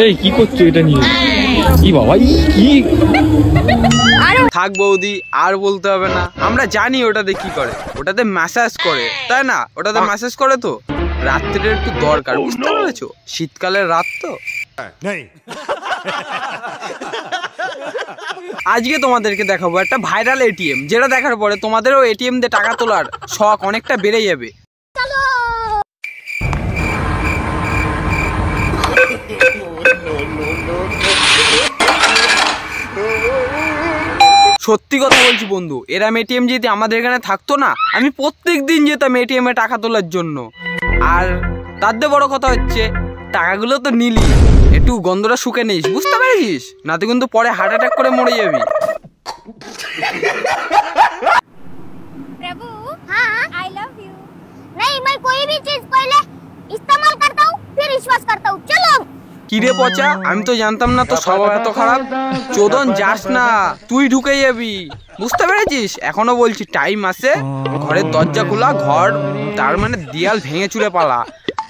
এই কি করছো এটা নিয়ে? কি বাবা কি থাক বৌদি, আর বলতে হবে না, আমরা জানি ওটাতে কি করে। ওটাতে ম্যাসাজ করে, তাই না? ওটাতে ম্যাসাজ করে তো রাত্রির একটু দরকার, বুঝতে পেরেছো? শীতকালের রাত তো। আজকে তোমাদেরকে দেখাবো একটা ভাইরাল এটিএম, যেটা দেখার পরে তোমাদেরও এটিএম দিয়ে টাকা তোলার শখ অনেকটা বেড়ে যাবে। সত্যি কথা বলছি বন্ধু, এরম এটিএম যদি আমাদের এখানে থাকতো না, আমি প্রত্যেক দিন যেতাম এটিএম এ টাকা তোলার জন্য। আর তার দিয়ে বড় কথা হচ্ছে, টাকাগুলো তো নিলি, একটু গন্ধটা শুকে নিস, বুঝতে পেরেছিস? না তো কিন্তু পরে হার্ট অ্যাটাক করে মরে যাবি। प्रभु हाँ आई लव यू। नहीं मैं कोई भी चीज पहले इस्तेमाल करता हूँ फिर विश्वास करता हूँ। चलो কিরে পচা, আমি তো জানতাম না তো স্বভাব এত খারাপ। চোদন যাস না, তুই ঢুকে যাবি, বুঝতে পেরেছিস? এখনো বলছি টাইম আছে, ঘরের দরজা খোলা, ঘর তার মানে দেয়াল ভেঙে চুরে পালা।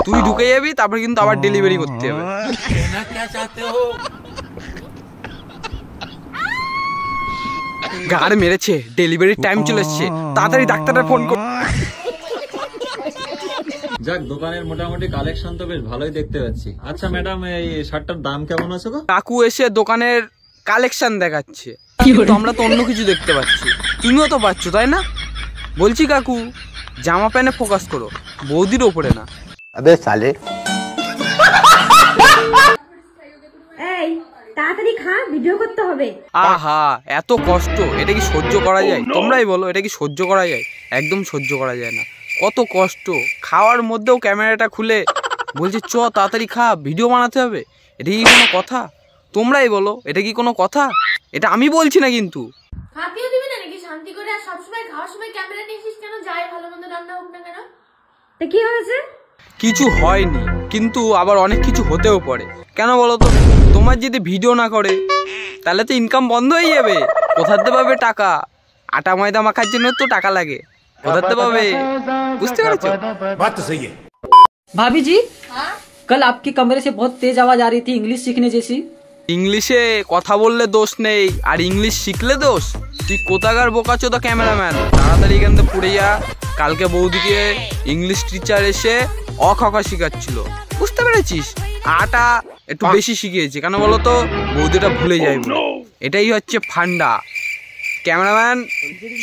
তুই ঢুকে যাবি, তারপর কিন্তু আবার ডেলিভারি করতে হবে। গাড় মেরেছে, ডেলিভারির টাইম চলে এসছে, তাড়াতাড়ি ডাক্তারটা ফোন কর। যাক, দোকানের মোটামুটি কালেকশন তো বেশ ভালোই দেখতে পাচ্ছি। আচ্ছা ম্যাডাম, এই শার্টটার দাম কেমন আছে গো? কাকু এসে দোকানের কালেকশন দেখাচ্ছে, কিন্তু আমরা তো অন্য কিছু দেখতে পাচ্ছি, তুমিও তো পাচ্ছ, তাই না? বলছি কাকু, জামা প্যান্টে ফোকাস করো, বৌদির ওপরে না। আবে সালে, এই তাড়াতাড়ি খা, ভিডিও করতে হবে। আহা, এত কষ্ট, এটা কি সহ্য করা যায়? তোমরাই বলো, এটা কি সহ্য করা যায়? একদম সহ্য করা যায় না। কত কষ্ট, খাওয়ার মধ্যেও ক্যামেরাটা খুলে বলছে চ তাড়াতাড়ি খা, ভিডিও বানাতে হবে। এটা কি কোনো কথা? তোমরাই বলো, এটা কি কোনো কথা? এটা আমি বলছি না কিন্তু। খাতিও দিবি না নাকি শান্তি করে? আর সবসময় খাওয়ার সময় ক্যামেরা নিয়েছিস কেন? যাই ভালো মন্দ রান্না হোক না কেন? তা কি হয়েছে? কিছু হয়নি, কিন্তু আবার অনেক কিছু হতেও পারে। কেন বলো তো? তোমার যদি ভিডিও না করে তাহলে তো ইনকাম বন্ধ হয়ে যাবে। কোথাতে পাবে টাকা? আটা ময়দা মাখার জন্য তো টাকা লাগে, কোথাতে পাবে? বুঝতে পেরেছো? बात तो सही है। भाभी जी, कल आपके कमरे से बहुत तेज आवाज आ रही थी, इंग्लिश सीखने जैसी। ইংলিশে কথা বললে দোষ নেই, আর ইংলিশ শিখলে দোষ। তুই কোথাকার বোকাচোদা ক্যামেরাম্যান, তাড়াতাড়ি এখান থেকে পুড়ে যা। কালকে বৌদিকে ইংলিশ টিচার এসে অখকা শিখাচ্ছিল, বুঝতে পেরেছিস? আটা একটু বেশি শিখিয়েছে, কেন বলো তো? বৌদিটা ভুলে যাই বলে। এটাই হচ্ছে ফান্ডা। ক্যামেরাম্যান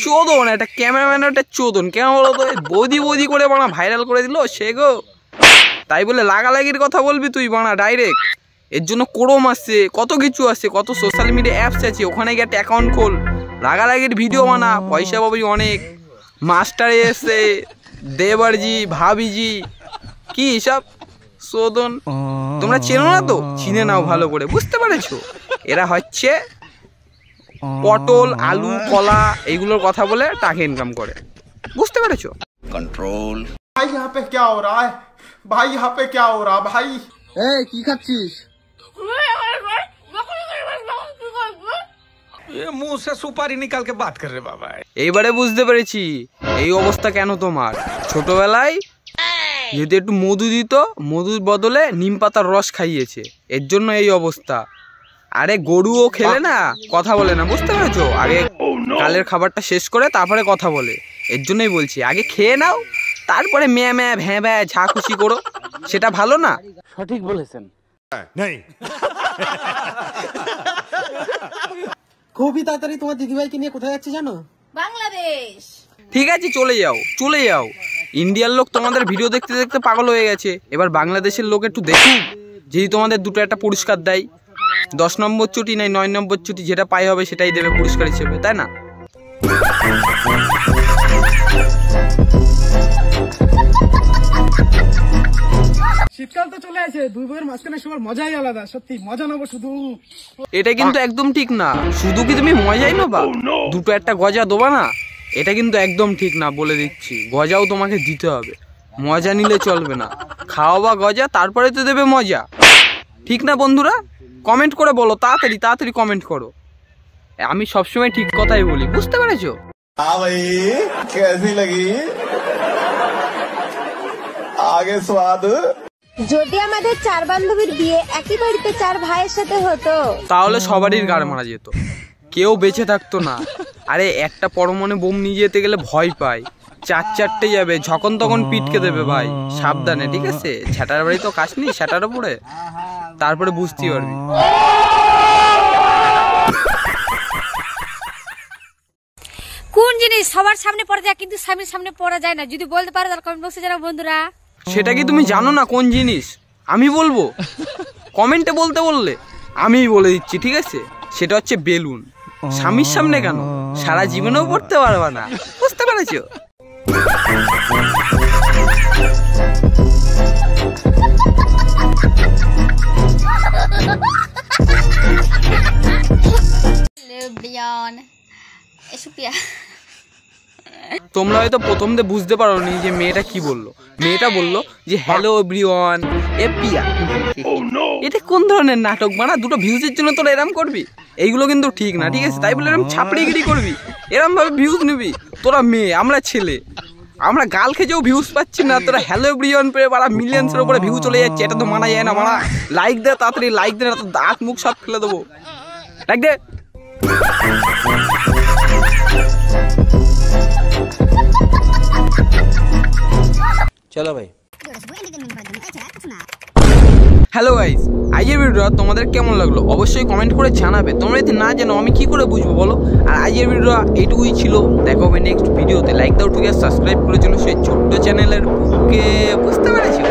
চোদন, একটা ক্যামেরাম্যান একটা চোদন, কেন বলো তো? বৌদি বৌদি করে বানা ভাইরাল করে দিল সে গো। তাই বলে লাগালাগির কথা বলবি তুই বানা ডাইরেক্ট? এর জন্য ক্রোম আছে, কত কিছু আছে, কত সোশ্যাল মিডিয়া অ্যাপস আছে, ওখানে গিয়ে একটা অ্যাকাউন্ট খোল, লাগালাগির ভিডিও বানা, পয়সা পাবি অনেক। মাস্টার এসে দেবরজি, ভাবিজি, কি সব চোদন, তোমরা চেনো না তো? চিনে নাও ভালো করে, বুঝতে পেরেছো? এরা হচ্ছে পটল, আলু, কলা এইগুলোর কথা বলে টাকা ইনকাম করে, বুঝতে পেরেছো? कंट्रोल। भाई यहाँ पे क्या हो रहा है? भाई यहाँ पे क्या हो रहा भाई? ए की खाচ্ছিস? ये मुंह से सुपारी निकाल के बात कर रहे बाबा। এইবারে বুঝতে পেরেছি এই অবস্থা কেন তোমার। ছোটবেলায় যদি একটু মধু দিত, মধুর বদলে নিম পাতার রস খাইয়েছে, এর জন্য এই অবস্থা। আরে গরুও খেলে না, কথা বলে না, বুঝতে পেরেছো? আগে কালের খাবারটা শেষ করে তারপরে কথা বলে, এর জন্যই বলছি আগে খেয়ে নাও, তারপরে ম্যা ম্যা ভ্যাঁ ভ্যাঁ ঝা খুশি করো, সেটা ভালো না? সঠিক বলেছেন। नहीं। খুবই তাড়াতাড়ি তোমার দিদিভাইকে নিয়ে কোথায় যাচ্ছে জানো? বাংলাদেশ। ঠিক আছে, চলে যাও চলে যাও। ইন্ডিয়ার লোক তোমাদের ভিডিও দেখতে দেখতে পাগল হয়ে গেছে, এবার বাংলাদেশের লোক একটু দেখুক, যদি তোমাদের দুটো একটা পুরস্কার দেয়। 10 নম্বর চুটি নাই 9 নম্বর চুটি, যেটা পাই হবে সেটাই দেবে পুরস্কার হিসেবে, তাই না? শীতকাল তো চলে আসে, দুই বইয়ের মাঝখানে সবার মজাই আলাদা, সত্যি মজা নেবো শুধু। এটা কিন্তু একদম ঠিক না। শুধু কি তুমি মজাই নেবা? দুটো একটা গজা দেবা না? এটা কিন্তু একদম ঠিক না, বলে দিচ্ছি। গজাও তোমাকে দিতে হবে, মজা নিলে চলবে না। খাওয়াবা গজা, তারপরে তো দেবে মজা, ঠিক না বন্ধুরা? কমেন্ট করে বলো, তাড়াতাড়ি তাড়াতাড়ি কমেন্ট করো। আমি সবসময় ঠিক কথাই বলি, বুঝতে পেরেছো? हाँ भाई कैसी लगी? आगे स्वाद। যদি আমাদের 4 বান্ধবীর বিয়ে একই বাড়িতে 4 ভাইয়ের সাথে হতো তাহলে সবারই গাড় মারা যেত, কেউ বেঁচে থাকতো না। আরে একটা পরমাণু বোম নিয়ে যেতে গেলে ভয় পায়, 4-4টে যাবে, যখন তখন পিটকে দেবে ভাই, সাবধানে, ঠিক আছে? ঝ্যাটার বাড়ি তো কাজ নেই, সেটার উপরে তারপরে বুঝতে পারবি। কোন জিনিস সবার সামনে পড়া যায় কিন্তু স্বামীর সামনে পড়া যায় না? যদি বলতে পারো তাহলে কমেন্ট বক্সে জানাও বন্ধুরা। সেটা কি তুমি জানো না কোন জিনিস? আমি বলবো কমেন্টে বলতে বললে আমিই বলে দিচ্ছি, ঠিক আছে? সেটা হচ্ছে বেলুন। স্বামীর সামনে কেন, সারা জীবনেও পড়তে পারবা না, বুঝতে পেরেছো? তোমরা হয়তো প্রথম দিয়ে বুঝতে পারোনি যে মেয়েটা কি বললো। মেয়েটা বললো যে হ্যালো এভরিওয়ান, এ পিয়া। এটা কোন ধরনের নাটক বানা? দুটো ভিউজের জন্য তোরা এরম করবি? এইগুলো কিন্তু ঠিক না, ঠিক আছে? তাই বলে এরম ছাপড়িগিরি করবি, এরম ভাবে ভিউজ নিবি? তোরা মেয়ে, আমরা ছেলে, আমরা গাল খেয়েও ভিউজ পাচ্ছি না, তোরা হ্যালো এভরিওয়ান পেয়ে বাড়া মিলিয়ন্সের উপরে ভিউ চলে যাচ্ছে। এটা তো মানা যায় না বাড়া। লাইক দে তাড়াতাড়ি, লাইক দে, না তো দাঁত মুখ সব ফেলে দেবো। লাইক দে। चलो भाई। হ্যালো গাইস, আজকের ভিডিওটা তোমাদের কেমন লাগলো অবশ্যই কমেন্ট করে জানাবে। তোমরা যদি না জানো আমি কি করে বুঝবো বলো? আর আজকের ভিডিওটা এইটুকুই ছিল। দেখা হবে নেক্সট ভিডিওতে। লাইক দাও, ঠিক আছে? সাবস্ক্রাইব করে চলো সেই ছোট্ট চ্যানেলের বুকে, বুঝতে পেরেছো?